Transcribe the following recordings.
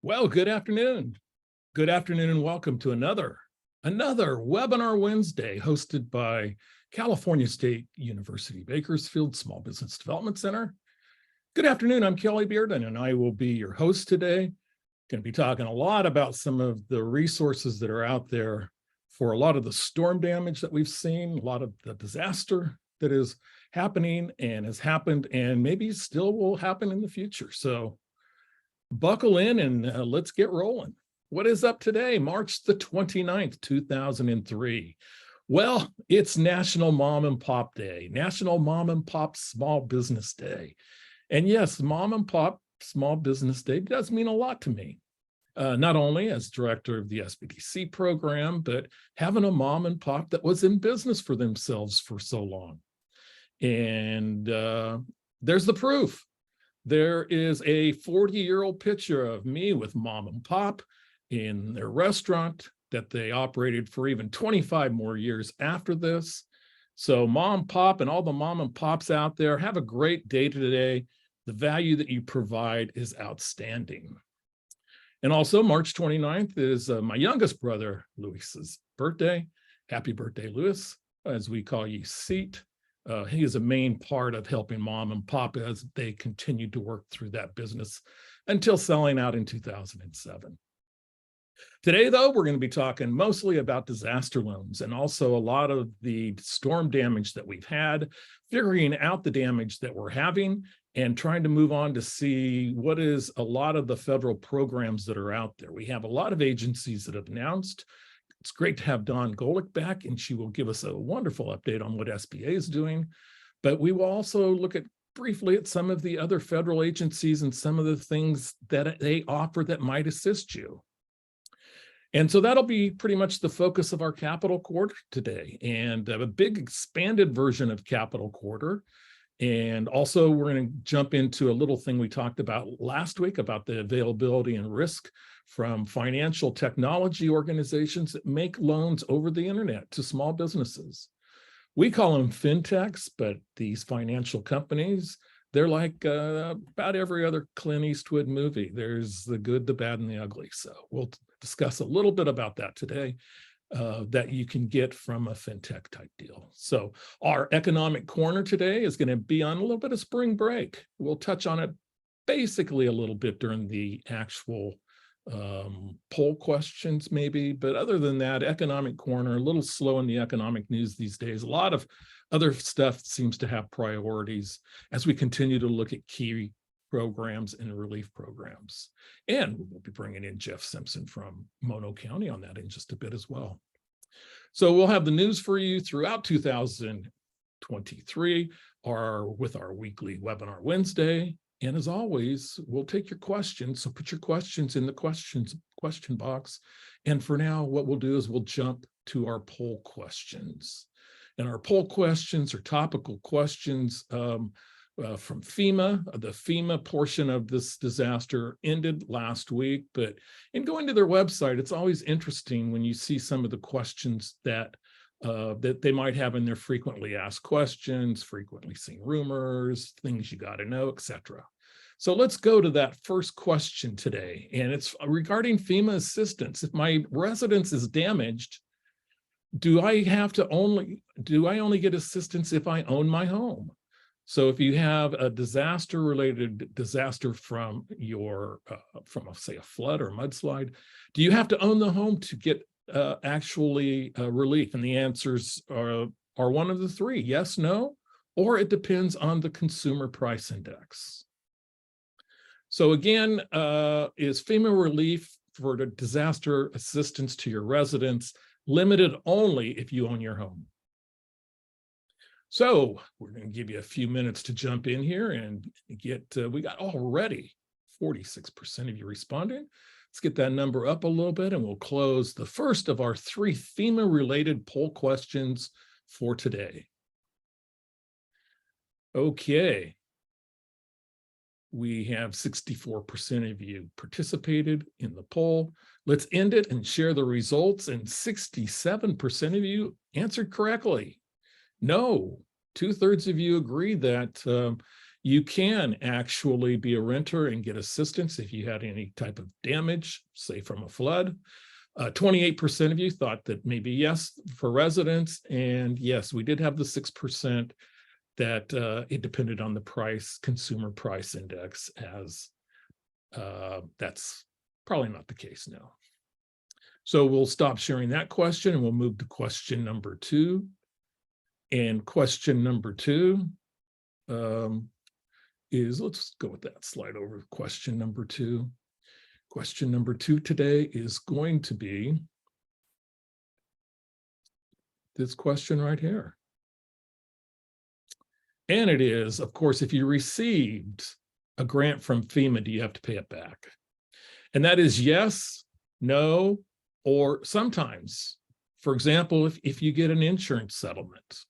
Well, good afternoon. Good afternoon and welcome to another Webinar Wednesday hosted by California State University Bakersfield Small Business Development Center. Good afternoon, I'm Kelly Bearden and I will be your host today. Going to be talking a lot about some of the resources that are out there for a lot of the storm damage that we've seen, a lot of the disaster that is happening and has happened and maybe still will happen in the future. So buckle in and let's get rolling. What is up today? March the 29th, 2003. Well, it's National Mom and Pop Day, National Mom and Pop Small Business Day. And yes, Mom and Pop Small Business Day does mean a lot to me. Not only as director of the SBDC program, but having a mom and pop that was in business for themselves for so long. And there's the proof. There is a 40-year-old picture of me with mom and pop in their restaurant that they operated for even 25 more years after this. So mom, pop, and all the mom and pops out there, have a great day today. The value that you provide is outstanding. And also March 29th is my youngest brother, Louis's birthday. Happy birthday, Louis, as we call you Seat. He is a main part of helping mom and pop as they continued to work through that business until selling out in 2007. Today, though, we're going to be talking mostly about disaster loans and also a lot of the storm damage that we've had, figuring out the damage that we're having and trying to move on to see what is a lot of the federal programs that are out there. We have a lot of agencies that have announced. It's great to have Dawn Golik back, and she will give us a wonderful update on what SBA is doing. But we will also look at briefly at some of the other federal agencies and some of the things that they offer that might assist you. And so that'll be pretty much the focus of our Capital Quarter today, and a big expanded version of Capital Quarter. And also we're going to jump into a little thing we talked about last week about the availability and risk from financial technology organizations that make loans over the internet to small businesses. We call them Fintechs, but these financial companies, they're like about every other Clint Eastwood movie. There's the good, the bad, and the ugly. So we'll discuss a little bit about that today. That you can get from a fintech type deal. So our economic corner today is going to be on a little bit of spring break. We'll touch on it basically a little bit during the actual poll questions maybe, but other than that, economic corner, a little slow in the economic news these days. A lot of other stuff seems to have priorities as we continue to look at key programs and relief programs. And we'll be bringing in Jeff Simpson from Mono County on that in just a bit as well. So we'll have the news for you throughout 2023 with our weekly Webinar Wednesday. And as always, we'll take your questions. So put your questions in the question box. And for now, what we'll do is we'll jump to our poll questions. And our poll questions are topical questions from FEMA. The FEMA portion of this disaster ended last week, but in going to their website, it's always interesting when you see some of the questions that they might have in their frequently asked questions, frequently seen rumors, things you got to know, etc. So let's go to that first question today, and it's regarding FEMA assistance. If my residence is damaged, do I only get assistance if I own my home? So if you have a disaster-related disaster from say a flood or mudslide, do you have to own the home to get actually relief? And the answers are one of the three: yes, no, or it depends on the consumer price index. So again, is FEMA relief for the disaster assistance to your residents limited only if you own your home? So we're going to give you a few minutes to jump in here and get, we got already 46% of you responding. Let's get that number up a little bit and we'll close the first of our 3 FEMA related poll questions for today. Okay. We have 64% of you participated in the poll. Let's end it and share the results. And 67% of you answered correctly. No, 2/3 of you agree that You can actually be a renter and get assistance if you had any type of damage, say from a flood. 28% of you thought that maybe yes for residents, and yes, we did have the 6% that it depended on the consumer price index, as that's probably not the case now. So we'll stop sharing that question and we'll move to question number 2. And question number 2 is, let's go with that slide over. Question number 2. Question number 2 today is going to be this question right here. And it is, of course, if you received a grant from FEMA, do you have to pay it back? And that is yes, no, or sometimes. For example, if you get an insurance settlement.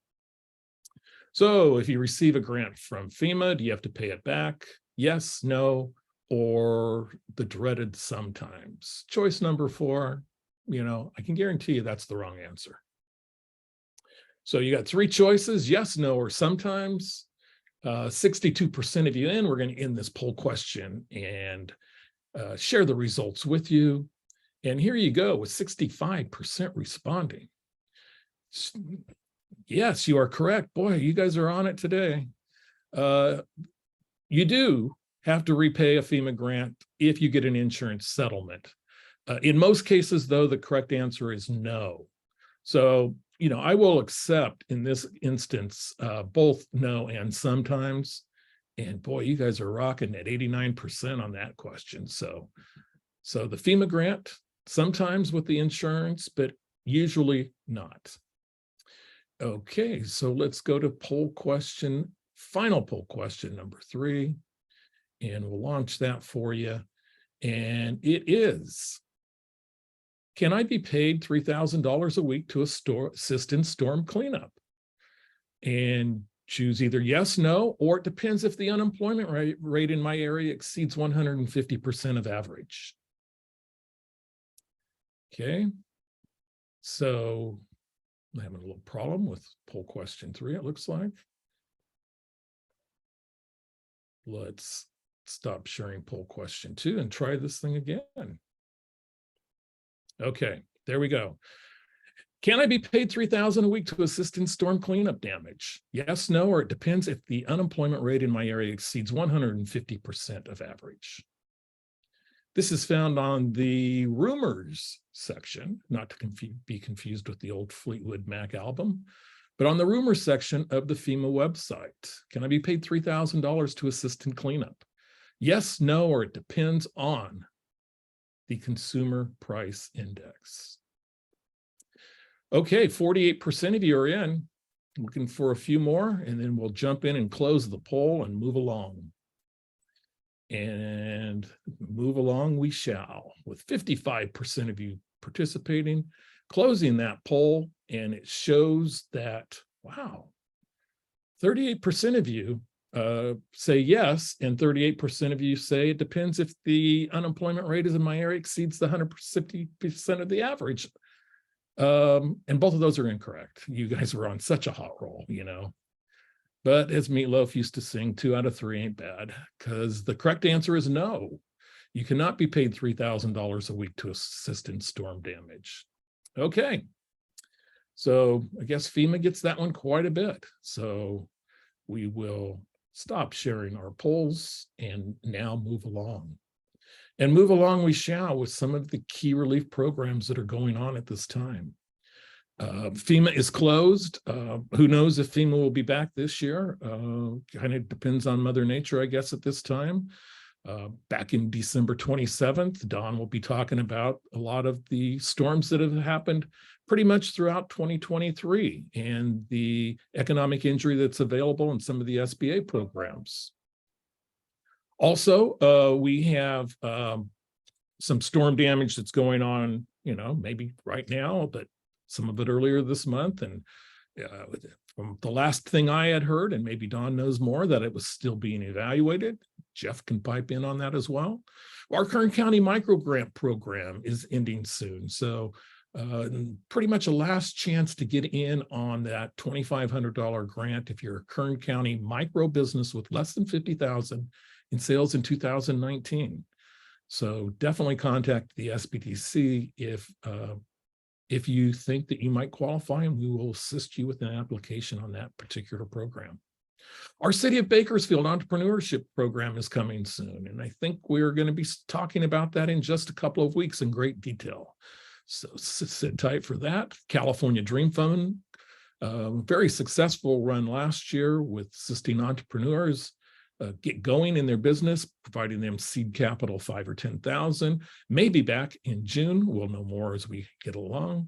So if you receive a grant from FEMA, do you have to pay it back? Yes, no, or the dreaded sometimes. Choice number 4, I can guarantee you that's the wrong answer. So you got 3 choices, yes, no, or sometimes. 62% of you in. We're going to end this poll question and share the results with you. And here you go with 65% responding. Yes, you are correct. Boy, you guys are on it today. You do have to repay a FEMA grant if you get an insurance settlement. In most cases, though, the correct answer is no. So, I will accept in this instance both no and sometimes. And boy, you guys are rocking at 89% on that question. So the FEMA grant, sometimes with the insurance, but usually not. Okay, so let's go to final poll question number 3, and we'll launch that for you. And it is, can I be paid $3,000 a week to assist in storm cleanup? And choose either yes, no, or it depends if the unemployment rate in my area exceeds 150% of average. Okay, so I'm having a little problem with poll question 3, it looks like. Let's stop sharing poll question 2 and try this thing again. Okay, there we go. Can I be paid $3,000 a week to assist in storm cleanup damage? Yes, no, or it depends if the unemployment rate in my area exceeds 150% of average. This is found on the rumors section, not to be confused with the old Fleetwood Mac album, but on the rumors section of the FEMA website. Can I be paid $3,000 to assist in cleanup? Yes, no, or it depends on the consumer price index. Okay, 48% of you are in. Looking for a few more, and then we'll jump in and close the poll and move along. And move along we shall, with 55% of you participating, closing that poll, and it shows that, wow, 38% of you say yes, and 38% of you say it depends if the unemployment rate is in my area exceeds the 150% of the average. And both of those are incorrect. You guys are on such a hot roll, But as Meatloaf used to sing, 2 out of 3 ain't bad, because the correct answer is no. You cannot be paid $3,000 a week to assist in storm damage. Okay. So I guess FEMA gets that one quite a bit. So we will stop sharing our polls and now move along. And move along we shall with some of the key relief programs that are going on at this time. FEMA is closed. Who knows if FEMA will be back this year? Kind of depends on Mother Nature, I guess, at this time. Back in December 27th, Dawn will be talking about a lot of the storms that have happened pretty much throughout 2023 and the economic injury that's available in some of the SBA programs. Also, we have some storm damage that's going on, maybe right now, but some of it earlier this month. And from the last thing I had heard, and maybe Dawn knows more, that it was still being evaluated. Jeff can pipe in on that as well. Our Kern County micro grant program is ending soon. So Pretty much a last chance to get in on that $2,500 grant if you're a Kern County micro business with less than 50,000 in sales in 2019. So definitely contact the SBDC if you think that you might qualify, and we will assist you with an application on that particular program. Our City of Bakersfield Entrepreneurship Program is coming soon, and I think we're going to be talking about that in just a couple of weeks in great detail. So sit tight for that. California Dream Fund, very successful run last year with assisting entrepreneurs get going in their business, providing them seed capital 5 or 10,000. Maybe back in June. We'll know more as we get along.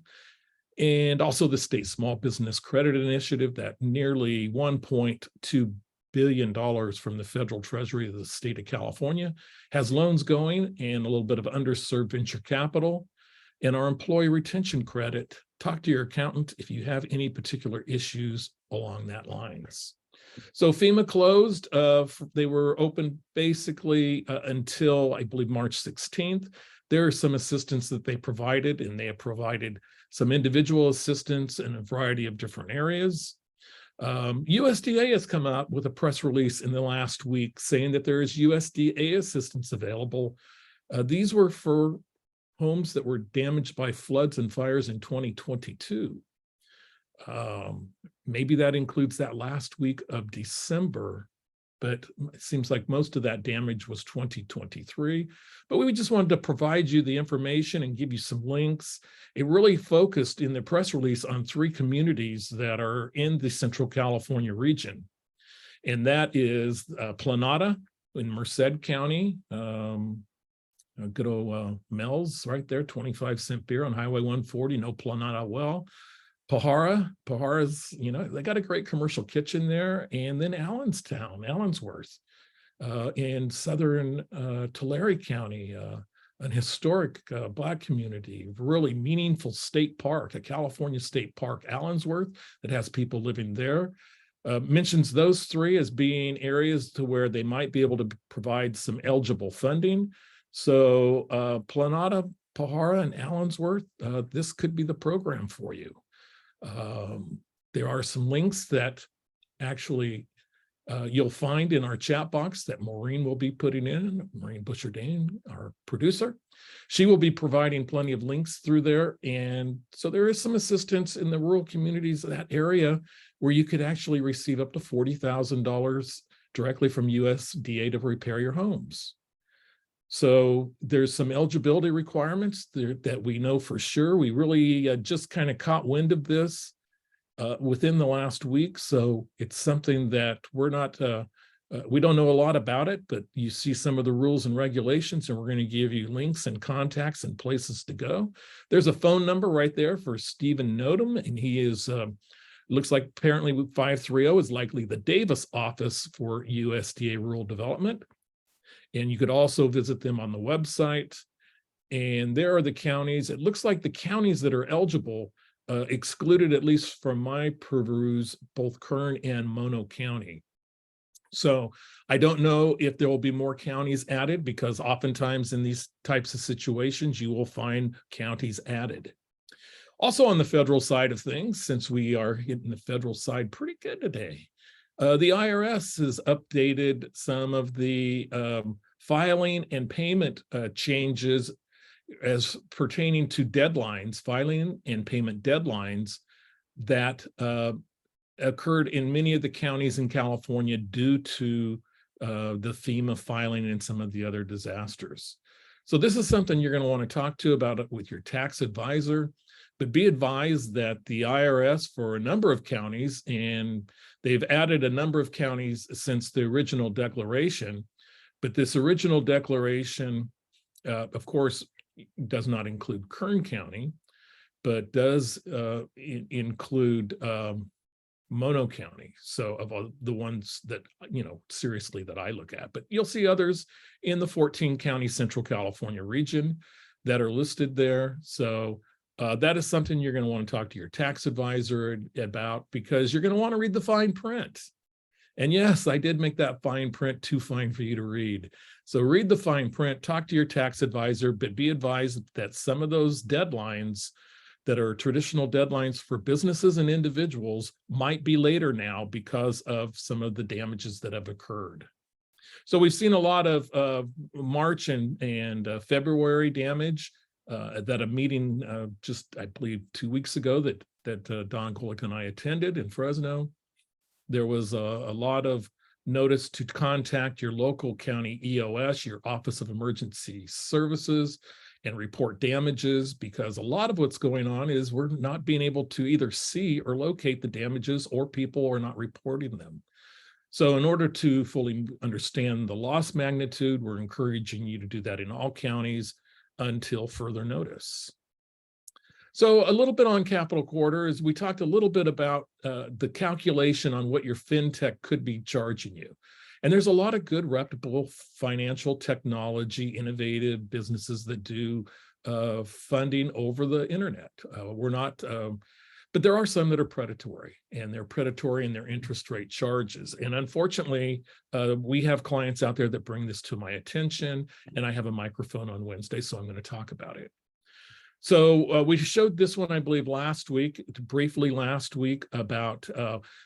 And also the State Small Business Credit Initiative, that nearly $1.2 billion from the federal treasury of the state of California has loans going and a little bit of underserved venture capital. And our employee retention credit, talk to your accountant if you have any particular issues along that lines. So FEMA closed. They were open basically until, I believe, March 16th. There is some assistance that they provided, and they have provided some individual assistance in a variety of different areas. USDA has come out with a press release in the last week saying that there is USDA assistance available. These were for homes that were damaged by floods and fires in 2022. Maybe that includes that last week of December, but it seems like most of that damage was 2023. But we just wanted to provide you the information and give you some links. It really focused in the press release on 3 communities that are in the Central California region. And that is Planada in Merced County, good old Mel's right there, 25-cent beer on Highway 140, know Planada well. Pajara's, they got a great commercial kitchen there. And then Allensworth in southern Tulare County, an historic Black community, really meaningful state park, a California state park, Allensworth, that has people living there. Mentions those 3 as being areas to where they might be able to provide some eligible funding. So Planada, Pajara, and Allensworth, this could be the program for you. There are some links that actually you'll find in our chat box that Maureen will be putting in, Maureen Busher-Dane, our producer. She will be providing plenty of links through there. And so there is some assistance in the rural communities of that area where you could actually receive up to $40,000 directly from USDA to repair your homes. So there's some eligibility requirements there that we know for sure. We really just kind of caught wind of this within the last week. So it's something that we're not, we don't know a lot about it, but you see some of the rules and regulations, and we're going to give you links and contacts and places to go. There's a phone number right there for Stephen Nodum, and he is, looks like apparently 530 is likely the Davis office for USDA Rural Development. And you could also visit them on the website. And there are the counties. It looks like the counties that are eligible excluded, at least from my peruse, both Kern and Mono County. So I don't know if there will be more counties added, because oftentimes in these types of situations, you will find counties added. Also on the federal side of things, since we are hitting the federal side pretty good today, the IRS has updated some of the filing and payment changes as pertaining to deadlines, filing and payment deadlines that occurred in many of the counties in California due to the FEMA filing and some of the other disasters. So this is something you're going to want to talk to about it with your tax advisor. But be advised that the IRS for a number of counties, and they've added a number of counties since the original declaration, but this original declaration, of course, does not include Kern County, but does include Mono County. So of the ones that, seriously that I look at, but you'll see others in the 14 county Central California region that are listed there. So that is something you're going to want to talk to your tax advisor about, because you're going to want to read the fine print. And yes, I did make that fine print too fine for you to read. So read the fine print, talk to your tax advisor, but be advised that some of those deadlines that are traditional deadlines for businesses and individuals might be later now because of some of the damages that have occurred. So we've seen a lot of March and February damage that a meeting just, I believe, 2 weeks ago that Dawn Golik and I attended in Fresno. There was a lot of notice to contact your local county EOS, your Office of Emergency Services, and report damages, because a lot of what's going on is we're not being able to either see or locate the damages, or people are not reporting them. So in order to fully understand the loss magnitude, we're encouraging you to do that in all counties until further notice. So a little bit on Capital Quarter is we talked a little bit about the calculation on what your fintech could be charging you. And there's a lot of good, reputable financial technology, innovative businesses that do funding over the internet. We're not, but there are some that are predatory, and they're predatory in their interest rate charges. And unfortunately, we have clients out there that bring this to my attention, and I have a microphone on Wednesday, so I'm going to talk about it. So we showed this one, I believe, briefly last week, about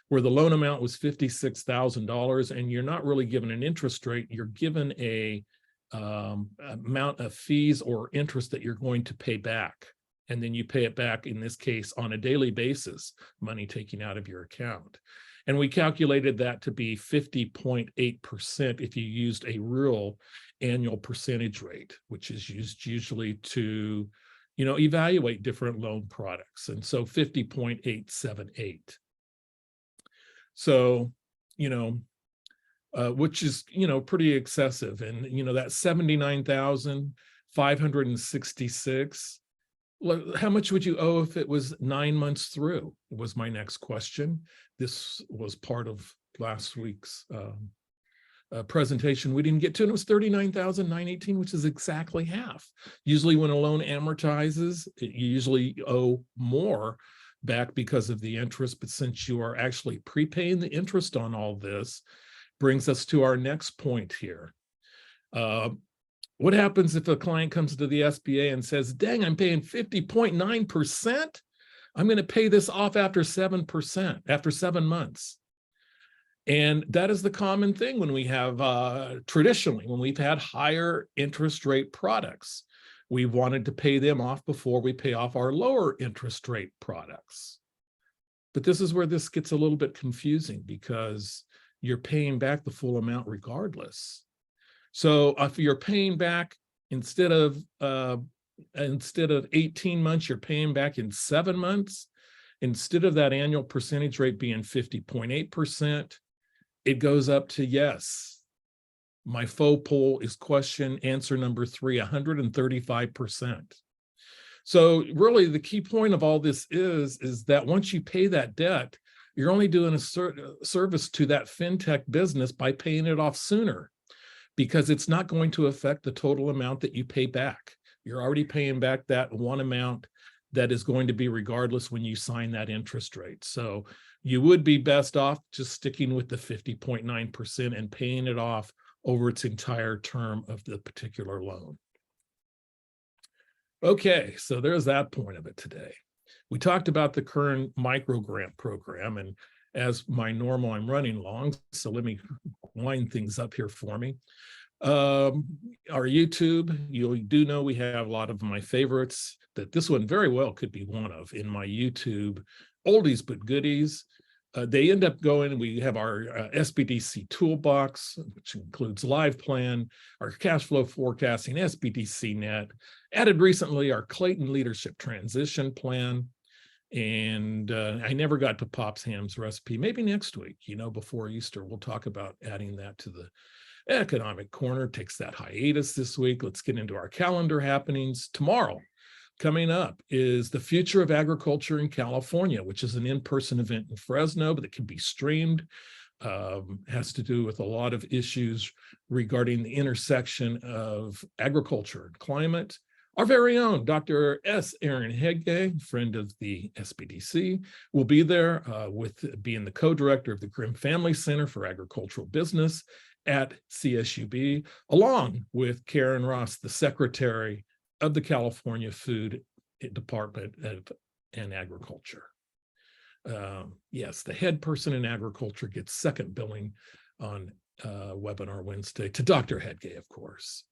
where the loan amount was $56,000, and you're not really given an interest rate. You're given a amount of fees or interest that you're going to pay back. And then you pay it back, in this case, on a daily basis, money taken out of your account. And we calculated that to be 50.8% if you used a real annual percentage rate, which is used usually to evaluate different loan products. And so 50.878. So, which is, pretty excessive. And, that 79,566, how much would you owe if it was 9 months through? Was my next question. This was part of last week's presentation we didn't get to, and it was 39,918, which is exactly half. Usually when a loan amortizes, you usually owe more back because of the interest, but since you are actually prepaying the interest on all this, brings us to our next point here. What happens if a client comes to the SBA and says, dang, I'm paying 50.9%? I'm going to pay this off after 7%, after 7 months. And that is the common thing when we have, traditionally, when we've had higher interest rate products. We wanted to pay them off before we pay off our lower interest rate products. But this is where this gets a little bit confusing, because you're paying back the full amount regardless. So if you're paying back, instead of 18 months, you're paying back in 7 months. Instead of that annual percentage rate being 50.8%, it goes up to, yes, my faux poll is question answer number 3, 135%. So really the key point of all this is that once you pay that debt, you're only doing a service to that fintech business by paying it off sooner, because it's not going to affect the total amount that you pay back. You're already paying back that one amount that is going to be regardless when you sign that interest rate. So you would be best off just sticking with the 50.9% and paying it off over its entire term of the particular loan. Okay, so there's that point of it today. We talked about the current micro grant program, and as my normal, I'm running long, so let me wind things up here for me. Our YouTube, you do know we have a lot of my favorites, that this one very well could be one of in my YouTube oldies but goodies. They end up going, we have our SBDC toolbox, which includes live plan, our cash flow forecasting, SBDC net, added recently our Clayton leadership transition plan. And I never got to Pop's Ham's recipe. Maybe next week, before Easter, we'll talk about adding that to the economic corner. Takes that hiatus this week. Let's get into our calendar happenings. Tomorrow, coming up, is the Future of Agriculture in California, which is an in-person event in Fresno, but it can be streamed. Has to do with a lot of issues regarding the intersection of agriculture and climate. Our very own Dr. S. Aaron Hegge, friend of the SBDC, will be there with being the co-director of the Grimm Family Center for Agricultural Business at CSUB, along with Karen Ross, the secretary of the California Food Department of and agriculture. Yes, the head person in agriculture gets second billing on Webinar Wednesday to Dr. Hedgay, of course.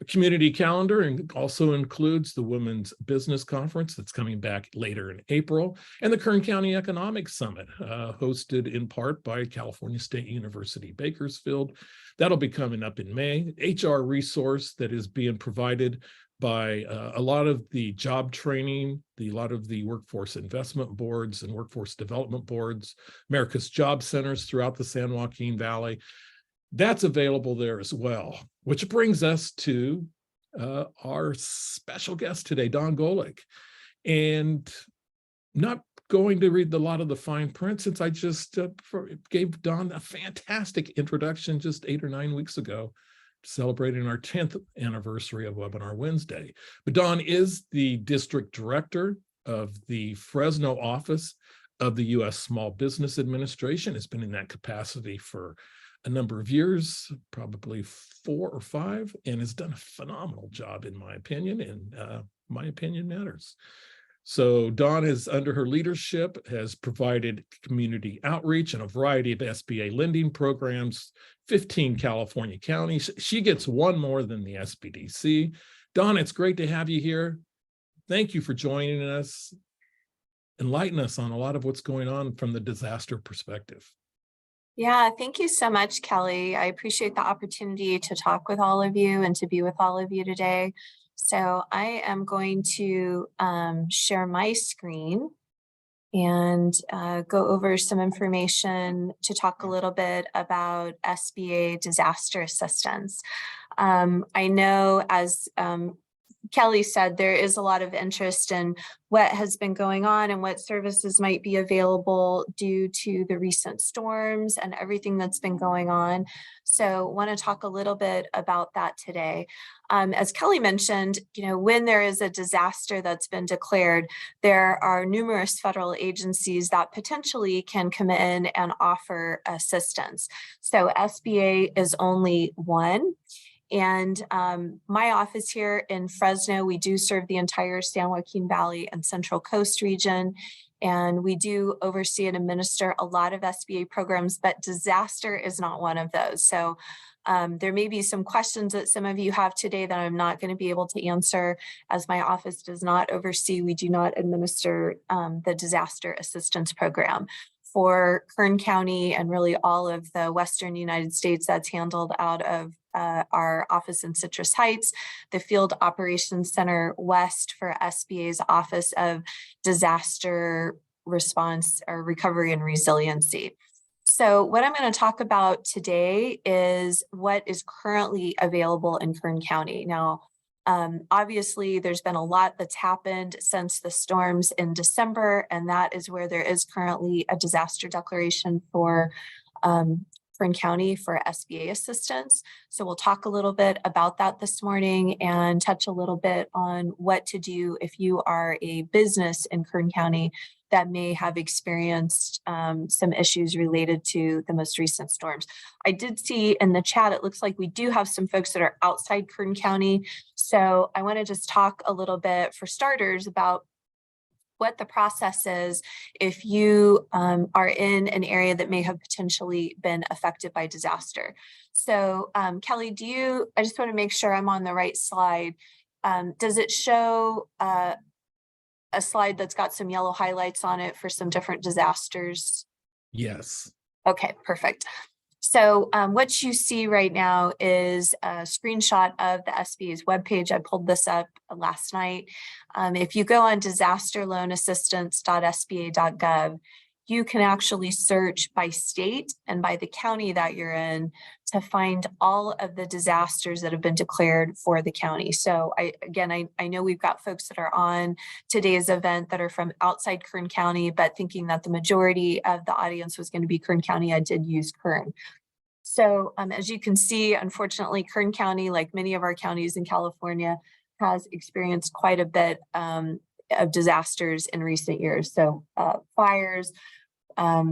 A community calendar also includes the Women's Business Conference that's coming back later in April, and the Kern County Economic Summit, hosted in part by California State University, Bakersfield. That'll be coming up in May. HR resource that is being provided by a lot of the job training, a lot of the workforce investment boards and workforce development boards, America's job centers throughout the San Joaquin Valley. That's available there as well, which brings us to our special guest today, Dawn Golik. And not going to read a lot of the fine print since I just gave Dawn a fantastic introduction just 8 or 9 weeks ago, celebrating our 10th anniversary of Webinar Wednesday. But Dawn is the district director of the Fresno office of the U.S. Small Business Administration. Has been in that capacity for a number of years, probably 4 or 5, and has done a phenomenal job, in my opinion, and my opinion matters. So Dawn is, under her leadership, has provided community outreach and a variety of SBA lending programs, 15 California counties. She gets one more than the SBDC. Dawn, it's great to have you here. Thank you for joining us. Enlighten us on a lot of what's going on from the disaster perspective. Yeah, thank you so much, Kelly. I appreciate the opportunity to talk with all of you and to be with all of you today. So I am going to share my screen and go over some information to talk a little bit about SBA disaster assistance. I know, as Kelly said, there is a lot of interest in what has been going on and what services might be available due to the recent storms and everything that's been going on. So I want to talk a little bit about that today. As Kelly mentioned, when there is a disaster that's been declared, there are numerous federal agencies that potentially can come in and offer assistance. So SBA is only one. And my office here in Fresno, we do serve the entire San Joaquin Valley and Central Coast region. And we do oversee and administer a lot of SBA programs, but disaster is not one of those. So there may be some questions that some of you have today that I'm not going to be able to answer, as my office does not oversee, we do not administer the disaster assistance program. For Kern County and really all of the Western United States, that's handled out of our office in Citrus Heights, the Field Operations Center West for SBA's Office of Disaster Response or Recovery and Resiliency. So what I'm going to talk about today is what is currently available in Kern County. Now, obviously, there's been a lot that's happened since the storms in December, and that is where there is currently a disaster declaration for Kern County for SBA assistance. So we'll talk a little bit about that this morning and touch a little bit on what to do if you are a business in Kern County that may have experienced some issues related to the most recent storms. I did see in the chat, it looks like we do have some folks that are outside Kern County. So I want to just talk a little bit, for starters, about what the process is if you are in an area that may have potentially been affected by disaster. So Kelly, I just want to make sure I'm on the right slide. Does it show a slide that's got some yellow highlights on it for some different disasters? Yes. Okay, perfect. So what you see right now is a screenshot of the SBA's webpage. I pulled this up last night. If you go on disasterloanassistance.sba.gov, you can actually search by state and by the county that you're in to find all of the disasters that have been declared for the county. So I know we've got folks that are on today's event that are from outside Kern County, but thinking that the majority of the audience was going to be Kern County, I did use Kern. So as you can see, unfortunately, Kern County, like many of our counties in California, has experienced quite a bit of disasters in recent years. So fires, a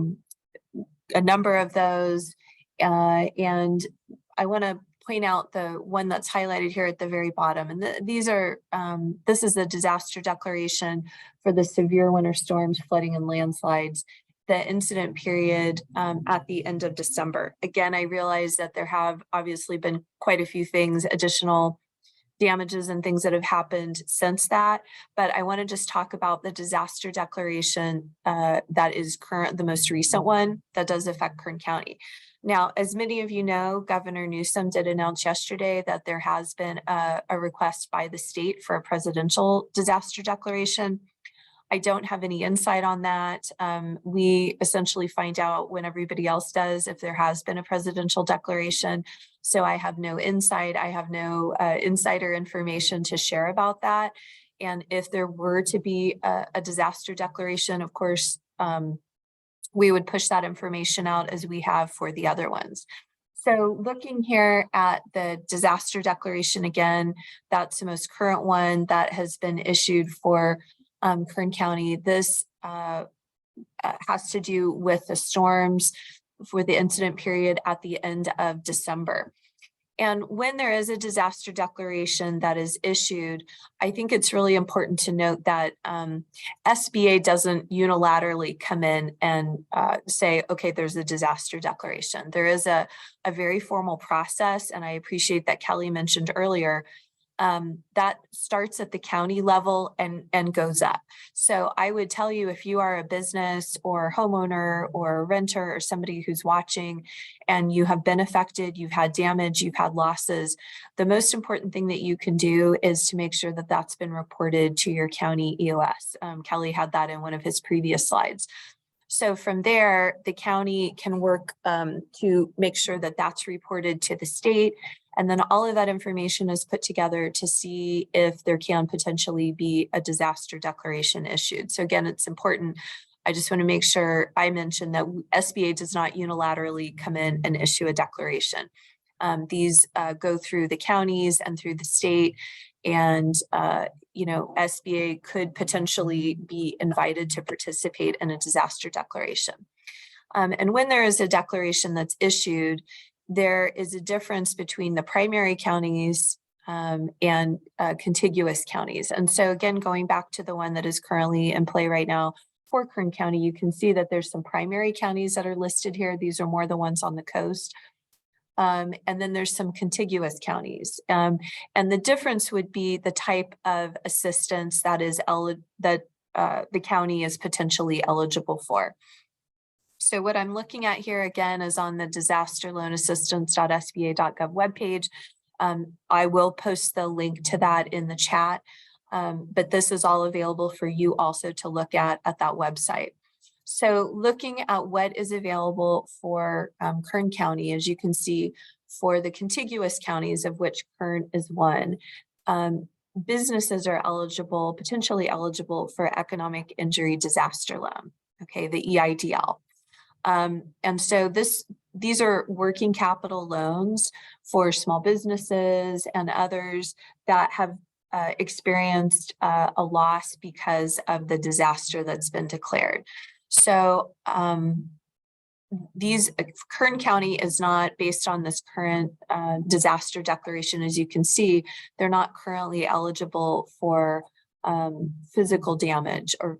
number of those. And I want to point out the one that's highlighted here at the very bottom. And these are, this is the disaster declaration for the severe winter storms, flooding and landslides, the incident period at the end of December. Again, I realize that there have obviously been quite a few things, additional damages and things that have happened since that, but I want to just talk about the disaster declaration that is the most recent one that does affect Kern County. Now, as many of you know, Governor Newsom did announce yesterday that there has been a request by the state for a presidential disaster declaration. I don't have any insight on that. We essentially find out when everybody else does if there has been a presidential declaration. So I have no insight. I have no insider information to share about that. And if there were to be a disaster declaration, of course, we would push that information out as we have for the other ones. So looking here at the disaster declaration again, that's the most current one that has been issued for Kern County. This has to do with the storms for the incident period at the end of December. And when there is a disaster declaration that is issued, I think it's really important to note that SBA doesn't unilaterally come in and say, okay, there's a disaster declaration. There is a very formal process, and I appreciate that Kelly mentioned earlier, that starts at the county level and goes up. So I would tell you, if you are a business or homeowner or a renter or somebody who's watching and you have been affected, you've had damage, you've had losses, the most important thing that you can do is to make sure that that's been reported to your county EOS. Kelly had that in one of his previous slides. So from there, the county can work to make sure that that's reported to the state. And then all of that information is put together to see if there can potentially be a disaster declaration issued. So again, it's important. I just want to make sure I mention that SBA does not unilaterally come in and issue a declaration. These go through the counties and through the state. And, SBA could potentially be invited to participate in a disaster declaration. And when there is a declaration that's issued, there is a difference between the primary counties and contiguous counties. And so again, going back to the one that is currently in play right now for Kern County, you can see that there's some primary counties that are listed here. These are more the ones on the coast. And then there's some contiguous counties. And the difference would be the type of assistance that is the county is potentially eligible for. So what I'm looking at here again is on the disasterloanassistance.sba.gov webpage. I will post the link to that in the chat, but this is all available for you also to look at that website. So looking at what is available for Kern County, as you can see, for the contiguous counties, of which Kern is one, businesses are eligible, potentially eligible for economic injury disaster loan, okay, the EIDL. And so these are working capital loans for small businesses and others that have experienced a loss because of the disaster that's been declared. So Kern County is not, based on this current disaster declaration, as you can see, they're not currently eligible for physical damage or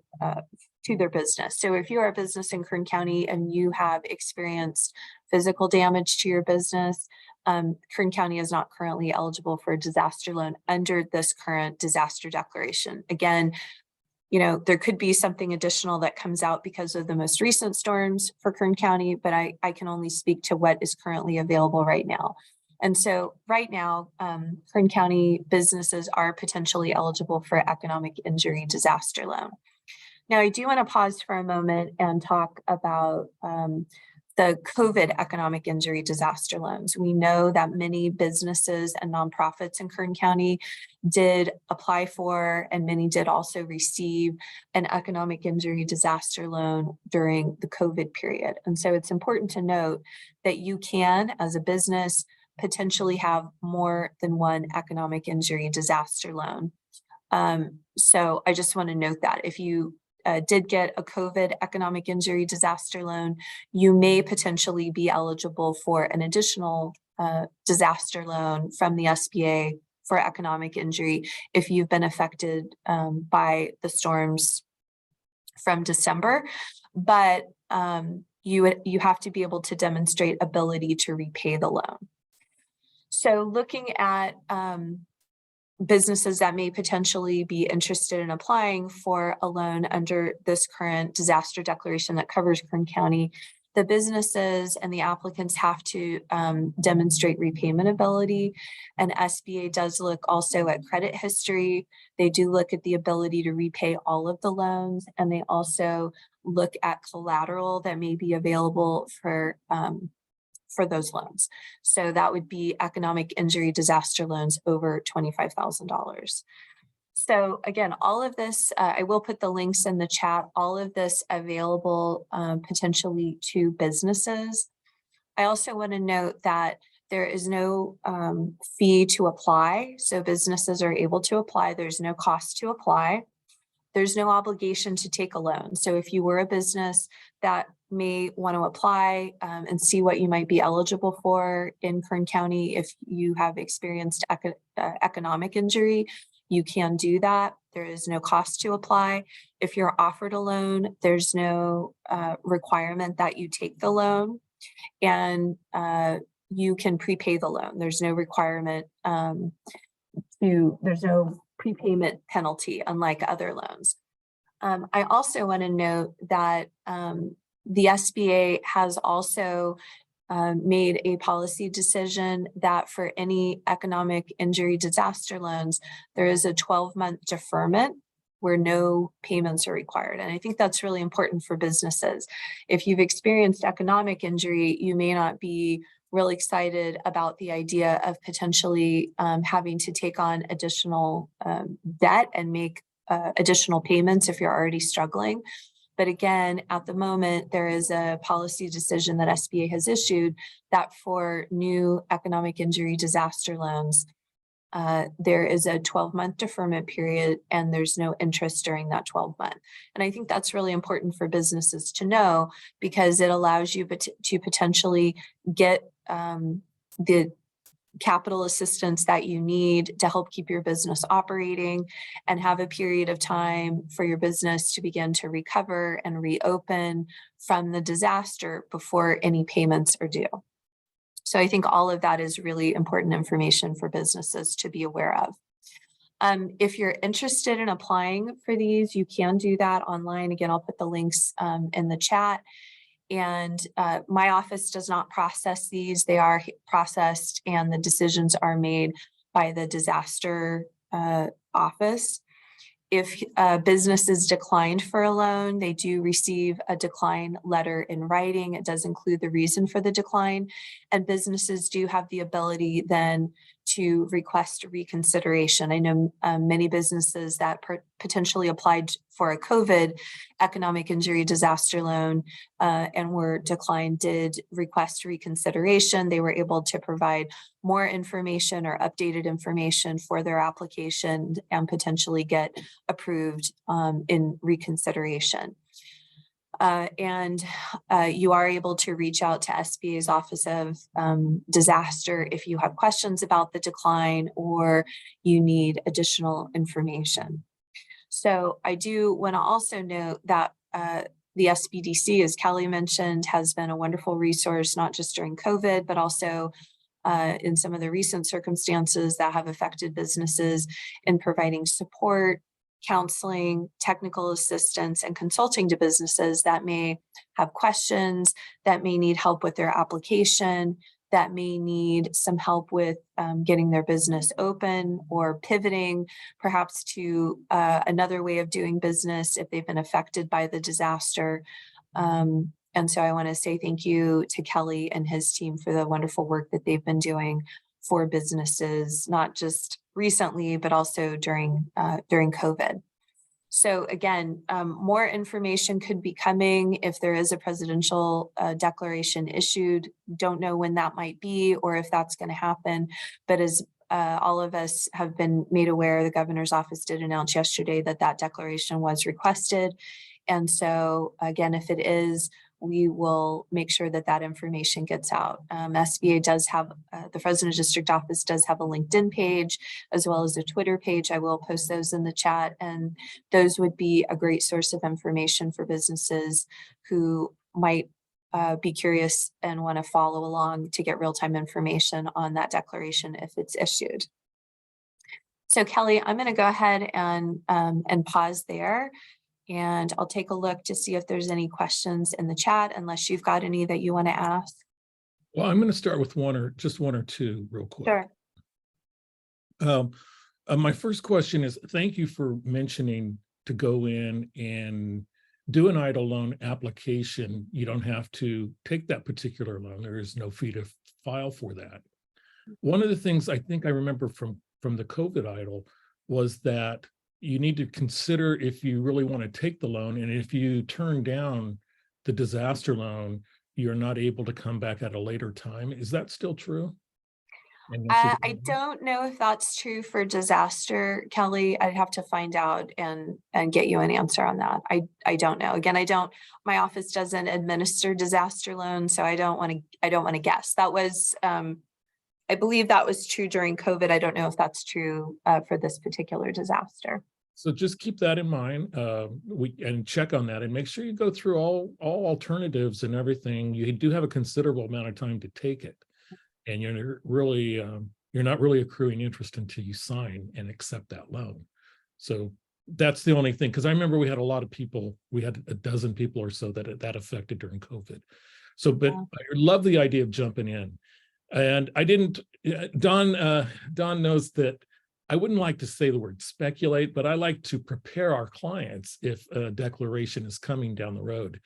to their business. So if you are a business in Kern County and you have experienced physical damage to your business, Kern County is not currently eligible for a disaster loan under this current disaster declaration. Again, there could be something additional that comes out because of the most recent storms for Kern County, but I can only speak to what is currently available right now. And so right now, Kern County businesses are potentially eligible for economic injury disaster loan. Now, I do want to pause for a moment and talk about the COVID economic injury disaster loans. We know that many businesses and nonprofits in Kern County did apply for, and many did also receive, an economic injury disaster loan during the COVID period. And so it's important to note that you can, as a business, potentially have more than one economic injury disaster loan. So I just want to note that if you did get a COVID economic injury disaster loan, you may potentially be eligible for an additional disaster loan from the SBA for economic injury if you've been affected by the storms from December, but you have to be able to demonstrate ability to repay the loan. So looking at businesses that may potentially be interested in applying for a loan under this current disaster declaration that covers Kern County, the businesses and the applicants have to demonstrate repayment ability. And SBA does look also at credit history. They do look at the ability to repay all of the loans, and they also look at collateral that may be available for those loans. So that would be economic injury disaster loans over $25,000. So again, all of this, I will put the links in the chat, all of this available potentially to businesses. I also want to note that there is no fee to apply. So businesses are able to apply. There's no cost to apply. There's no obligation to take a loan. So if you were a business that may want to apply and see what you might be eligible for in Kern County, if you have experienced economic injury, you can do that. There is no cost to apply. If you're offered a loan, there's no requirement that you take the loan, and you can prepay the loan. There's no requirement there's no prepayment penalty, unlike other loans. I also want to note that the SBA has also made a policy decision that for any economic injury disaster loans, there is a 12-month deferment where no payments are required. And I think that's really important for businesses. If you've experienced economic injury, you may not be really excited about the idea of potentially having to take on additional debt and make additional payments if you're already struggling. But again, at the moment, there is a policy decision that SBA has issued that for new economic injury disaster loans, there is a 12-month deferment period and there's no interest during that 12-month. And I think that's really important for businesses to know, because it allows you to potentially get the capital assistance that you need to help keep your business operating and have a period of time for your business to begin to recover and reopen from the disaster before any payments are due. So I think all of that is really important information for businesses to be aware of. If you're interested in applying for these, you can do that online. Again, I'll put the links in the chat. And my office does not process these. They are processed and the decisions are made by the disaster office. If a business is declined for a loan, they do receive a decline letter in writing. It does include the reason for the decline, and businesses do have the ability then to request reconsideration. I know many businesses that potentially applied for a COVID economic injury disaster loan and were declined did request reconsideration. They were able to provide more information or updated information for their application and potentially get approved in reconsideration. You are able to reach out to SBA's Office of Disaster if you have questions about the decline or you need additional information. So I do want to also note that the SBDC, as Kelly mentioned, has been a wonderful resource, not just during COVID, but also in some of the recent circumstances that have affected businesses in providing support, counseling, technical assistance, and consulting to businesses that may have questions, that may need help with their application, that may need some help with getting their business open or pivoting perhaps to another way of doing business if they've been affected by the disaster. And so I want to say thank you to Kelly and his team for the wonderful work that they've been doing for businesses, not just recently, but also during COVID. So again, more information could be coming if there is a presidential declaration issued. Don't know when that might be or if that's going to happen. But as all of us have been made aware, the governor's office did announce yesterday that that declaration was requested. And so again, if it is, we will make sure that that information gets out. SBA does have, the Fresno District Office does have a LinkedIn page as well as a Twitter page. I will post those in the chat, and those would be a great source of information for businesses who might be curious and want to follow along to get real-time information on that declaration if it's issued. So Kelly, I'm going to go ahead and pause there, and I'll take a look to see if there's any questions in the chat, unless you've got any that you want to ask. Well, I'm going to start with one or two real quick. Sure. My first question is, thank you for mentioning to go in and do an EIDL loan application. You don't have to take that particular loan. There is no fee to file for that. One of the things I think I remember from the COVID EIDL was that you need to consider if you really want to take the loan, and if you turn down the disaster loan, you're not able to come back at a later time. Is that still true? I don't know if that's true for disaster, Kelly. I'd have to find out and get you an answer on that. I don't know. Again, my office doesn't administer disaster loans, so I don't want to guess. That was, I believe that was true during COVID. I don't know if that's true for this particular disaster. So just keep that in mind, and check on that, and make sure you go through all alternatives and everything. You do have a considerable amount of time to take it, and you're not really accruing interest until you sign and accept that loan. So that's the only thing, because I remember we had a lot of people, we had a dozen people or so that affected during COVID. So, but I love the idea of jumping in. And I didn't, Dawn knows that I wouldn't like to say the word speculate, but I like to prepare our clients if a declaration is coming down the road.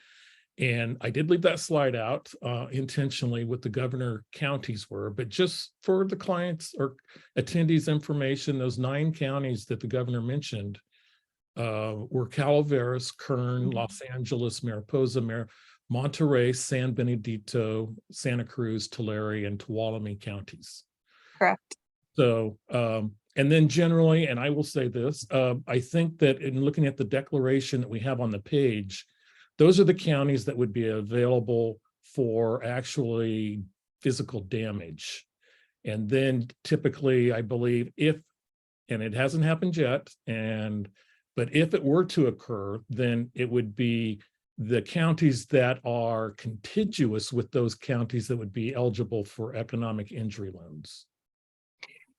And I did leave that slide out intentionally what the governor counties were, but just for the clients or attendees information, those 9 counties that the governor mentioned were Calaveras, Kern, Los Angeles, Mariposa, Monterey, San Benedito, Santa Cruz, Tulare, and Tuolumne counties. Correct. So, and then generally, and I will say this, I think that in looking at the declaration that we have on the page, those are the counties that would be available for actually physical damage. And then typically, I believe and it hasn't happened yet, but if it were to occur, then it would be the counties that are contiguous with those counties that would be eligible for economic injury loans.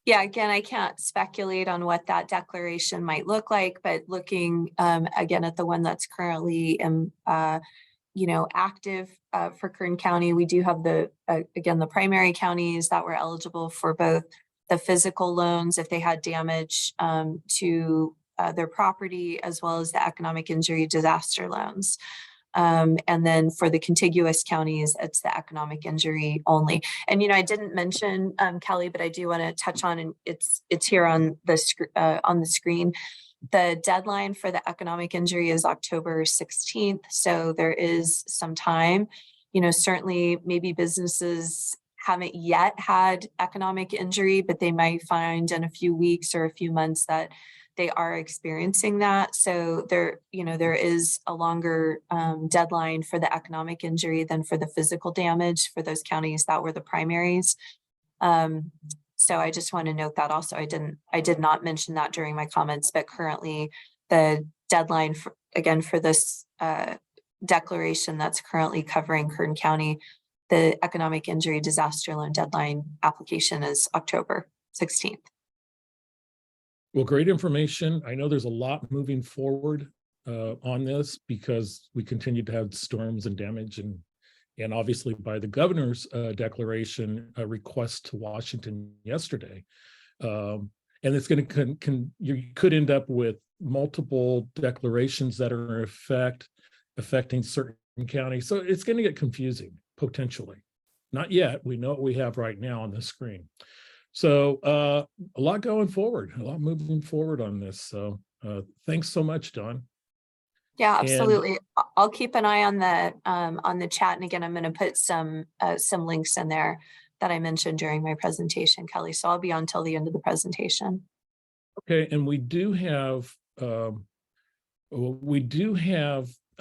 Yeah, again, I can't speculate on what that declaration might look like, but looking again at the one that's currently active for Kern County, we do have the primary counties that were eligible for both the physical loans if they had damage to their property, as well as the economic injury disaster loans. And then for the contiguous counties, it's the economic injury only. And, I didn't mention, Kelly, but I do want to touch on, and it's here on the screen. The deadline for the economic injury is October 16th. So there is some time, certainly maybe businesses haven't yet had economic injury, but they might find in a few weeks or a few months that they are experiencing that. So there is a longer deadline for the economic injury than for the physical damage for those counties that were the primaries. So I just want to note that also. I did not mention that during my comments, but currently the deadline for this declaration that's currently covering Kern County, the economic injury disaster loan deadline application is October 16th. Well, great information. I know there's a lot moving forward on this because we continue to have storms and damage, and obviously by the governor's declaration, a request to Washington yesterday. And it's going to, you could end up with multiple declarations that are affecting certain counties. So it's going to get confusing, potentially. Not yet. We know what we have right now on the screen. So a lot going forward, a lot moving forward on this. So thanks so much, Dawn. Yeah, absolutely. I'll keep an eye on the chat. And again, I'm going to put some links in there that I mentioned during my presentation, Kelly. So I'll be on till the end of the presentation. Okay, and we do have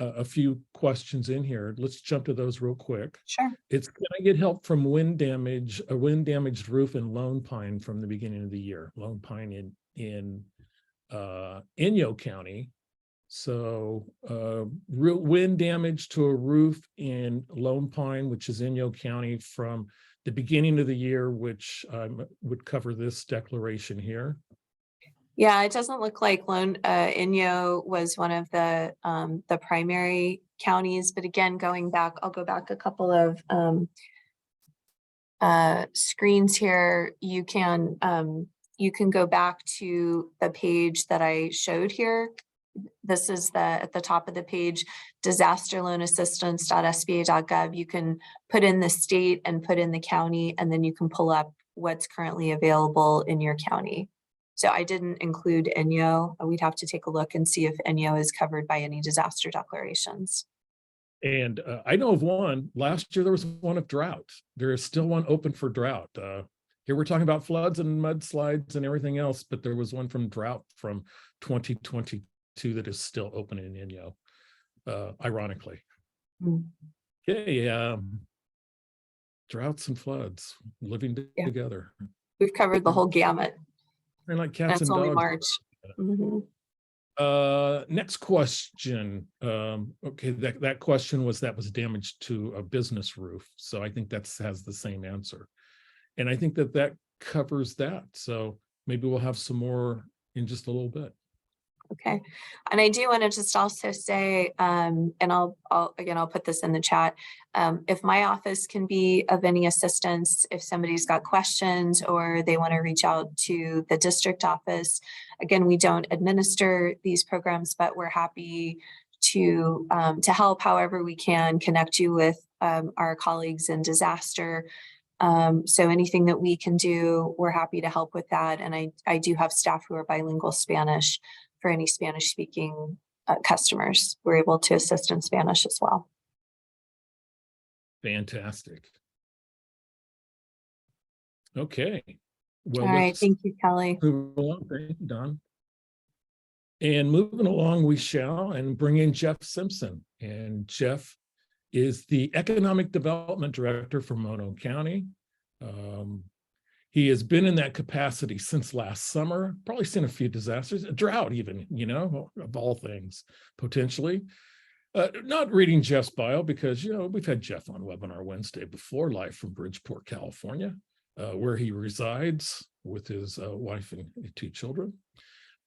a few questions in here. Let's jump to those real quick. Sure. It's, can I get help from wind damage, a wind damaged roof in Lone Pine from the beginning of the year? Lone Pine in Inyo County. So real wind damage to a roof in Lone Pine, which is Inyo County from the beginning of the year, which would cover this declaration here. Yeah, it doesn't look like Inyo was one of the primary counties, but again, I'll go back a couple of screens here. You can go back to the page that I showed here. This is at the top of the page, disasterloanassistance.sba.gov. You can put in the state and put in the county, and then you can pull up what's currently available in your county. So I didn't include Inyo. We'd have to take a look and see if Inyo is covered by any disaster declarations. And I know of one. Last year there was one of drought. There is still one open for drought. Here we're talking about floods and mudslides and everything else, but there was one from drought from 2022 that is still open in Inyo, ironically. Okay, droughts and floods living together. We've covered the whole gamut. And like cats That's and only dogs. March. Next question. Okay, that question was damage to a business roof. So I think that has the same answer. And I think that covers that. So maybe we'll have some more in just a little bit. Okay. And I do want to just also say, and I'll put this in the chat. If my office can be of any assistance, if somebody's got questions or they want to reach out to the district office, again, we don't administer these programs, but we're happy to help however we can, connect you with our colleagues in disaster. So anything that we can do, we're happy to help with that. And I do have staff who are bilingual Spanish. For any Spanish speaking customers, we're able to assist in Spanish as well. Fantastic. Okay. Well, all right. Thank you, Kelly. Move along. Thank you, Dawn. And moving along, we shall and bring in Jeff Simpson. And Jeff is the Economic Development Director for Mono County. He has been in that capacity since last summer, probably seen a few disasters, a drought even, of all things, potentially. Not reading Jeff's bio because, we've had Jeff on Webinar Wednesday before, live from Bridgeport, California, where he resides with his wife and 2 children,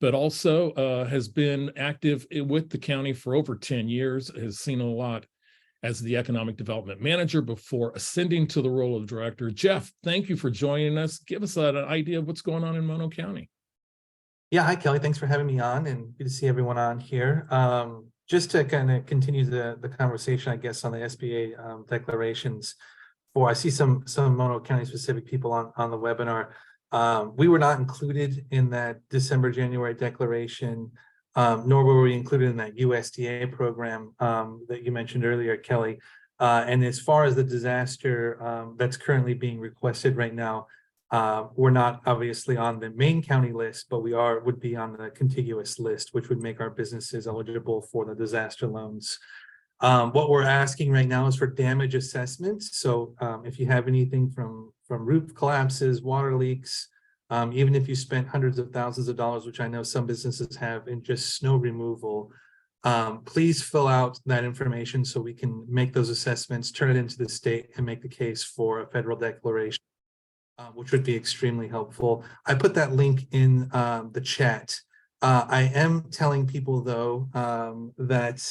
but also has been active with the county for over 10 years, has seen a lot as the Economic Development Manager before ascending to the role of Director. Jeff, thank you for joining us. Give us an idea of what's going on in Mono County. Yeah, hi, Kelly. Thanks for having me on, and good to see everyone on here. Just to kind of continue the conversation, I guess, on the SBA declarations. I see some Mono County specific people on the webinar. We were not included in that December-January declaration. Nor were we included in that USDA program that you mentioned earlier, Kelly. And as far as the disaster that's currently being requested right now, we're not obviously on the main county list, but we would be on the contiguous list, which would make our businesses eligible for the disaster loans. What we're asking right now is for damage assessments. So if you have anything from roof collapses, water leaks, even if you spent hundreds of thousands of dollars, which I know some businesses have, in just snow removal, please fill out that information so we can make those assessments, turn it into the state, and make the case for a federal declaration, which would be extremely helpful. I put that link in the chat. I am telling people, though, that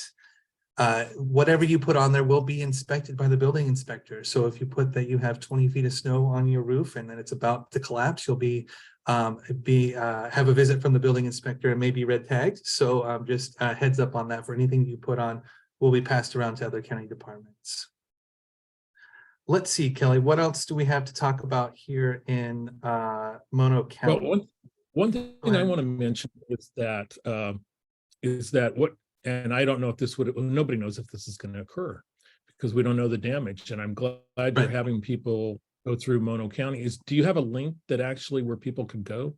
whatever you put on there will be inspected by the building inspector. So if you put that you have 20 feet of snow on your roof and then it's about to collapse, you'll have a visit from the building inspector and maybe red tagged. So just heads up on that. For anything you put on will be passed around to other county departments. Let's see, Kelly, what else do we have to talk about here in Mono County? Well, one thing I want to mention is that and I don't know if nobody knows if this is going to occur because we don't know the damage. And I'm glad you're having people go through Mono County. Do you have a link that actually where people could go?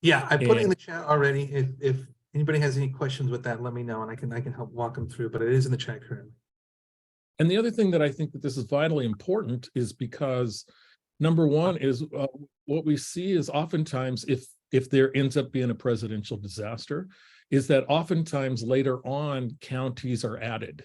Yeah, I put it in the chat already. If anybody has any questions with that, let me know and I can help walk them through, but it is in the chat currently. And the other thing that I think that this is vitally important is because number one is what we see is oftentimes if there ends up being a presidential disaster, is that oftentimes later on counties are added.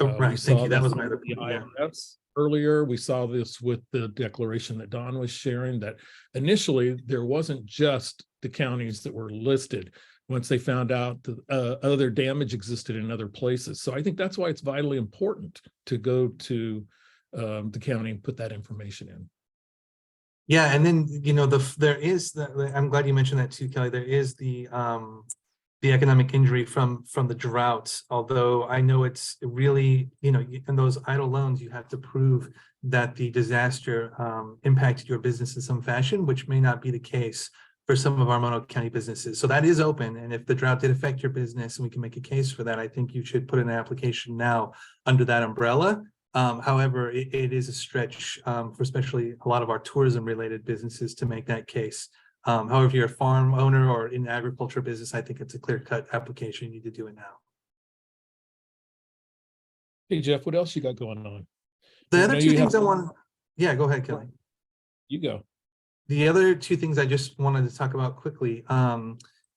Right, thank you. That was my other the point. Yeah. IRS earlier. We saw this with the declaration that Dawn was sharing, that initially there wasn't just the counties that were listed once they found out that other damage existed in other places. So I think that's why it's vitally important to go to the county and put that information in. Yeah, and then there is I'm glad you mentioned that too, Kelly. There is the economic injury from the drought. Although I know it's really, in those idle loans, you have to prove that the disaster impacted your business in some fashion, which may not be the case for some of our Mono County businesses. So that is open. And if the drought did affect your business and we can make a case for that, I think you should put in an application now under that umbrella. However, it is a stretch for especially a lot of our tourism related businesses to make that case. However, if you're a farm owner or in agriculture business, I think it's a clear-cut application. You need to do it now. Hey, Jeff, what else you got going on? The other two things I want, yeah, go ahead, Kelly. You go. The other two things I just wanted to talk about quickly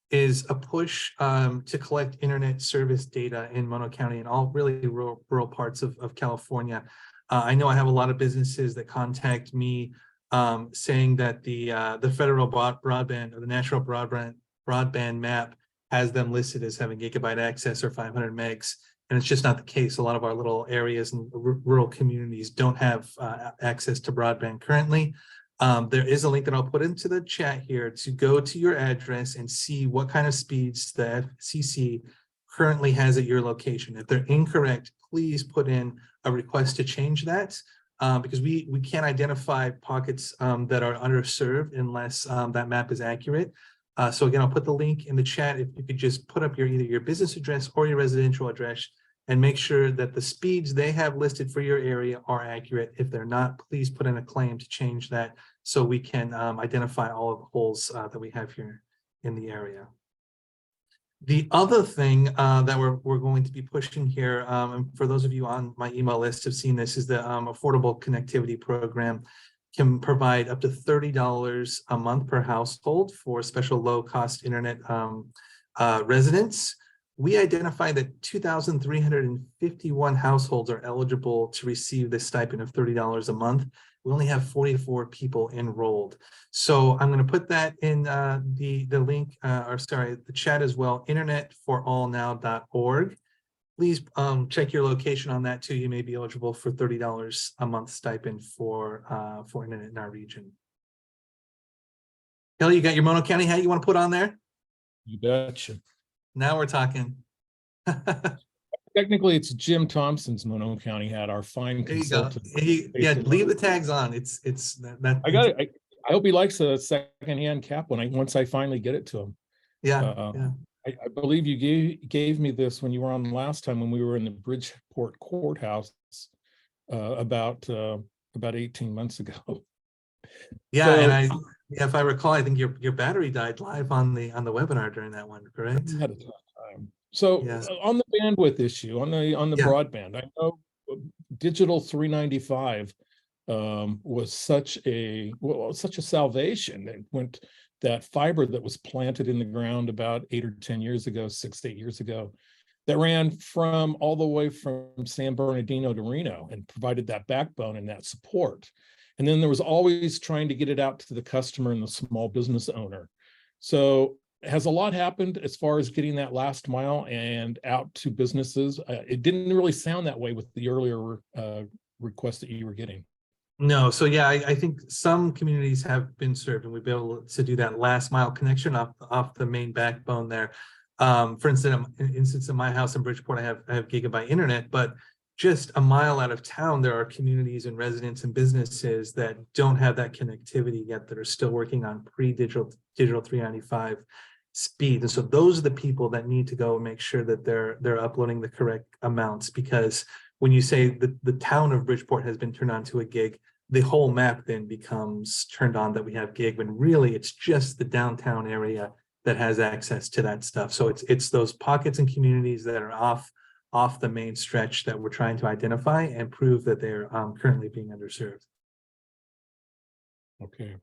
is a push to collect internet service data in Mono County and all really rural parts of California. I know I have a lot of businesses that contact me saying that the federal broadband or the national broadband map has them listed as having gigabyte access or 500 megs, and it's just not the case. A lot of our little areas and rural communities don't have access to broadband currently. There is a link that I'll put into the chat here to go to your address and see what kind of speeds the FCC currently has at your location. If they're incorrect, please put in a request to change that because we can't identify pockets that are underserved unless that map is accurate. So again, I'll put the link in the chat. If you could just put up either your business address or your residential address and make sure that the speeds they have listed for your area are accurate. If they're not, please put in a claim to change that so we can identify all of the holes that we have here in the area. The other thing that we're going to be pushing here, and for those of you on my email list have seen this, is the Affordable Connectivity Program can provide up to $30 a month per household for special low-cost internet residents. We identified that 2,351 households are eligible to receive this stipend of $30 a month. We only have 44 people enrolled. So I'm going to put that in the link, the chat as well, internetforallnow.org. Please check your location on that too. You may be eligible for $30 a month stipend for internet in our region. Kelly, you got your Mono County hat you want to put on there? You betcha. Now we're talking. Technically, it's Jim Thompson's Mono County hat, our fine consultant. Yeah, leave the tags on. It's that. I got it. I hope he likes a secondhand cap once I finally get it to him. Yeah, yeah. I believe you gave me this when you were on last time when we were in the Bridgeport courthouse about 18 months ago. Yeah, so, and if I recall, I think your battery died live on the webinar during that one, correct? We had a tough time. So yes. On the bandwidth issue, on the broadband, I know digital 395 was such a salvation. That fiber that was planted in the ground about 8 or 10 years ago, 6 to 8 years ago, that ran from all the way from San Bernardino to Reno and provided that backbone and that support. And then there was always trying to get it out to the customer and the small business owner. So has a lot happened as far as getting that last mile and out to businesses? It didn't really sound that way with the earlier request that you were getting. No, so yeah, I think some communities have been served and we've been able to do that last mile connection off the main backbone there. For instance, in my house in Bridgeport, I have gigabyte internet, but just a mile out of town, there are communities and residents and businesses that don't have that connectivity yet, that are still working on digital 395 speed. And so those are the people that need to go and make sure that they're uploading the correct amounts, because when you say the town of Bridgeport has been turned on to a gig, the whole map then becomes turned on that we have gig, when really it's just the downtown area that has access to that stuff. So it's those pockets and communities that are off the main stretch that we're trying to identify and prove that they're currently being underserved. Okay.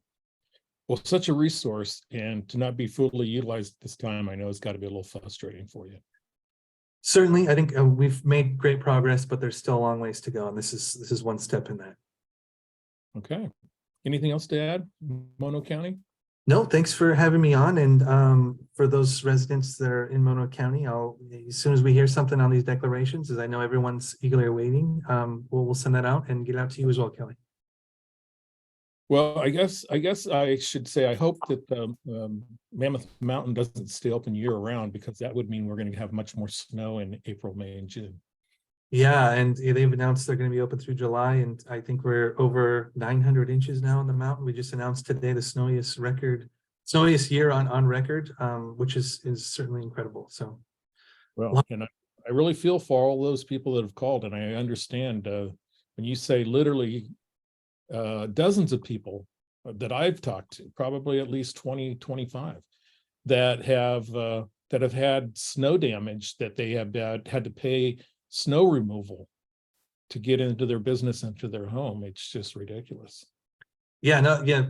Well, such a resource, and to not be fully utilized this time, I know it's got to be a little frustrating for you. Certainly, I think we've made great progress, but there's still a long ways to go, and this is one step in that. Okay. Anything else to add, Mono County? No, thanks for having me on. And for those residents that are in Mono County, as soon as we hear something on these declarations, as I know everyone's eagerly awaiting, we'll send that out and get it out to you as well, Kelly. Well, I guess I should say I hope that Mammoth Mountain doesn't stay open year round, because that would mean we're going to have much more snow in April, May, and June. Yeah, and they've announced they're going to be open through July, and I think we're over 900 inches now on the mountain. We just announced today the snowiest year on record, which is certainly incredible. So, well, and I really feel for all those people that have called, and I understand when you say literally dozens of people that I've talked to, probably at least 20, 25, that have had snow damage, that they have had to pay snow removal to get into their business and to their home. It's just ridiculous. Yeah, no, yeah.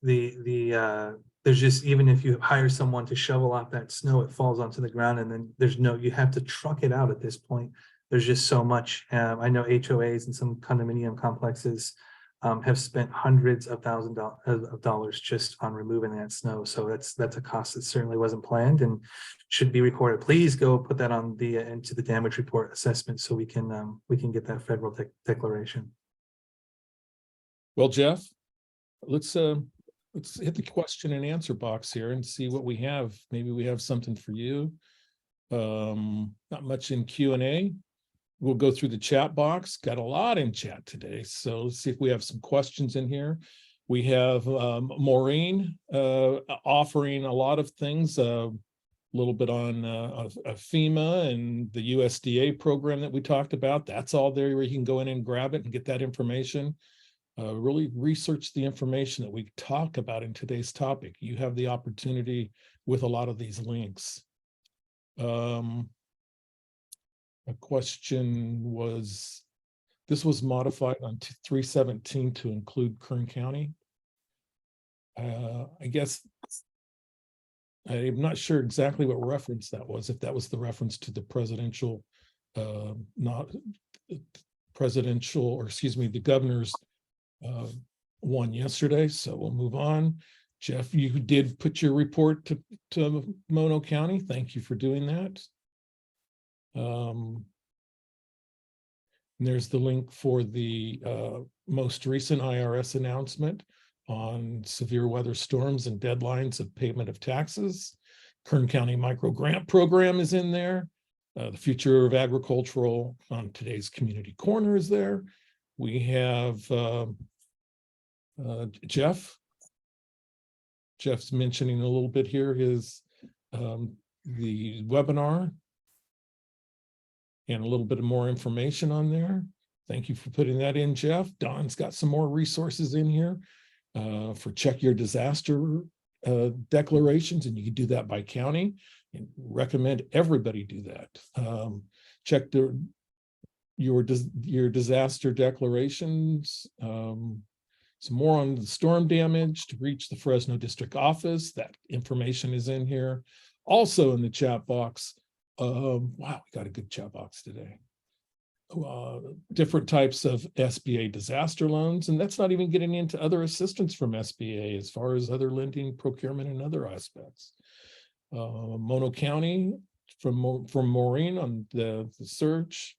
There's just, even if you hire someone to shovel off that snow, it falls onto the ground, and then you have to truck it out at this point. There's just so much. I know HOAs and some condominium complexes have spent hundreds of thousands of dollars just on removing that snow. So that's a cost that certainly wasn't planned and should be recorded. Please go put that on into the damage report assessment so we can get that federal declaration. Well, Jeff, let's hit the question and answer box here and see what we have. Maybe we have something for you. Not much in Q&A. We'll go through the chat box. Got a lot in chat today, so let's see if we have some questions in here. We have Maureen offering a lot of things, a little bit on FEMA and the USDA program that we talked about. That's all there where you can go in and grab it and get that information. Really research the information that we talk about in today's topic. You have the opportunity with a lot of these links. A question was, this was modified on 3/17 to include Kern County. I guess I'm not sure exactly what reference that was, if that was the reference to the presidential, not presidential, or excuse me, the governor's one yesterday. So we'll move on. Jeff, you did put your report to Mono County. Thank you for doing that. And there's the link for the most recent IRS announcement on severe weather storms and deadlines of payment of taxes. Kern County Micro Grant Program is in there. The future of agricultural on today's community corner is there. We have Jeff's mentioning a little bit here his the webinar and a little bit more information on there. Thank you for putting that in, Jeff. Dawn's got some more resources in here for check your disaster declarations, and you can do that by county. And recommend everybody do that. Check your disaster declarations. Some more on the storm damage to reach the Fresno district office. That information is in here. Also in the chat box. Wow, we got a good chat box today. Different types of SBA disaster loans, and that's not even getting into other assistance from SBA as far as other lending, procurement, and other aspects. Mono County from Maureen on the search.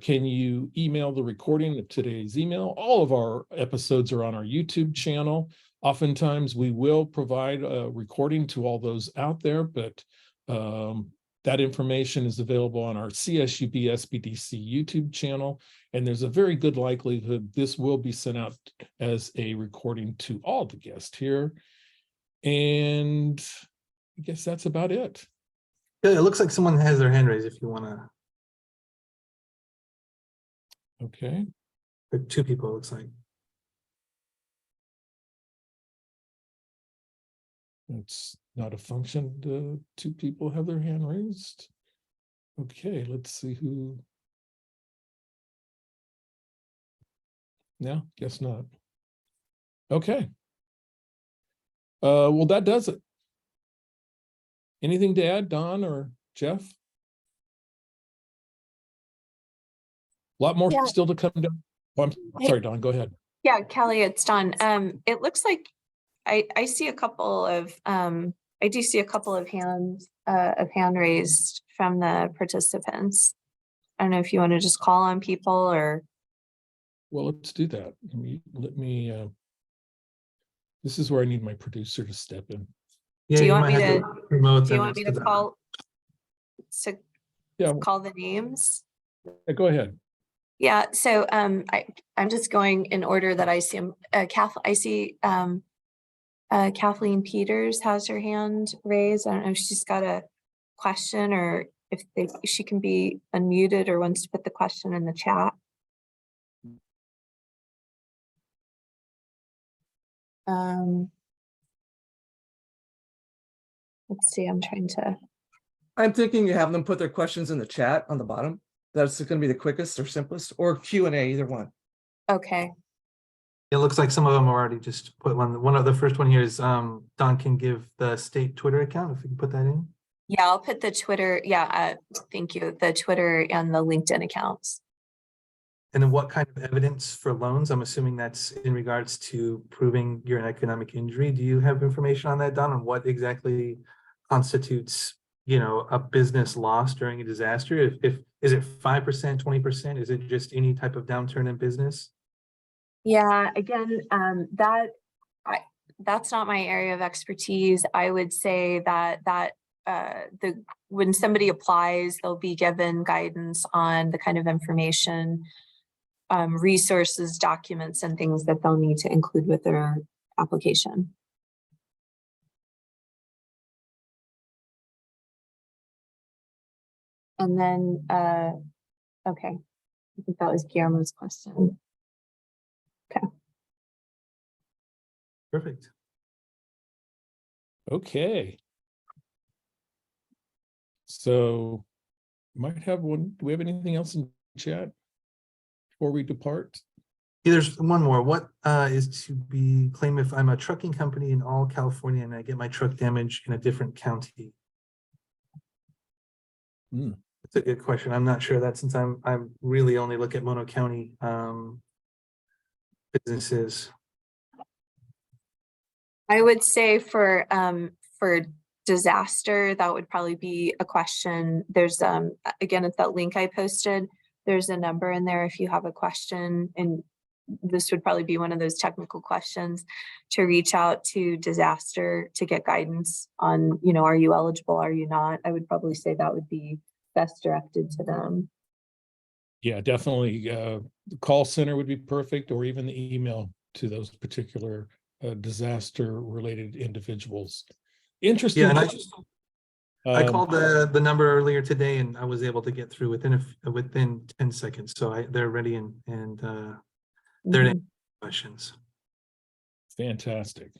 Can you email the recording of today's email? All of our episodes are on our YouTube channel. Oftentimes we will provide a recording to all those out there, but that information is available on our CSUB SBDC YouTube channel, and there's a very good likelihood this will be sent out as a recording to all the guests here. And I guess that's about it. Yeah, it looks like someone has their hand raised if you want to. Okay. Two people, it looks like. Let's not a function. Two people have their hand raised. Okay, let's see who. No, guess not. Okay. Well, that does it. Anything to add, Dawn or Jeff? A lot more Yeah. still to come down. Oh, I'm sorry, Dawn, go ahead. Yeah, Kelly, it's Dawn. It looks like I see a couple of I do see a couple of hand raised from the participants. I don't know if you want to just call on people or. Well, let's do that. Let me this is where I need my producer to step in. Yeah, Do you want might me have to- promote Do you them want me into to the- call Yeah, call the names? go ahead. Yeah, so I'm just going in order that I see them. I see Kathleen Peters has her hand raised. I don't know if she's got a question or if she can be unmuted or wants to put the question in the chat. Let's see, I'm trying to. I'm thinking you have them put their questions in the chat on the bottom. That's going to be the quickest or simplest, or Q&A, either one. Okay. It looks like some of them are already just put one. One of the first one here is Don can give the state Twitter account, if we can put that in. Yeah, I'll put the Twitter. Yeah, thank you. The Twitter and the LinkedIn accounts. And then what kind of evidence for loans? I'm assuming that's in regards to proving you're an economic injury. Do you have information on that, Don, on what exactly constitutes, a business loss during a disaster? If is it 5%, 20%? Is it just any type of downturn in business? Yeah, again, that's not my area of expertise. I would say that when somebody applies, they'll be given guidance on the kind of information, resources, documents, and things that they'll need to include with their application. And then, okay, I think that was Guillermo's question. Okay. Perfect. Okay. So might have one. Do we have anything else in chat before we depart? Yeah, there's one more. What is to be claimed if I'm a trucking company in all California and I get my truck damaged in a different county? That's a good question. I'm not sure that, since I'm really only look at Mono County businesses. I would say for disaster, that would probably be a question. There's again, at that link I posted, there's a number in there if you have a question, and this would probably be one of those technical questions to reach out to disaster to get guidance on, are you eligible? Are you not? I would probably say that would be best directed to them. Yeah, definitely. The call center would be perfect, or even the email to those particular disaster related individuals. Interesting. Yeah, and I called the number earlier today and I was able to get through within 10 seconds. So they're ready and they're answering questions. Fantastic.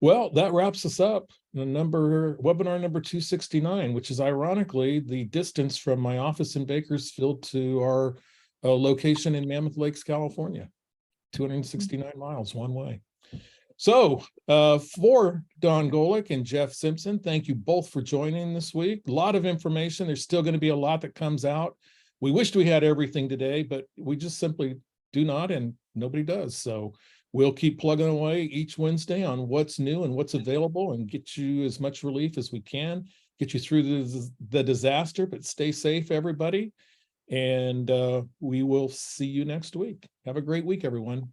Well, that wraps us up. Webinar number 269, which is ironically the distance from my office in Bakersfield to our location in Mammoth Lakes, California. 269 miles one way. So for Dawn Golik and Jeff Simpson, thank you both for joining this week. A lot of information. There's still going to be a lot that comes out. We wished we had everything today, but we just simply do not, and nobody does. So we'll keep plugging away each Wednesday on what's new and what's available and get you as much relief as we can, get you through the disaster, but stay safe, everybody. And we will see you next week. Have a great week, everyone.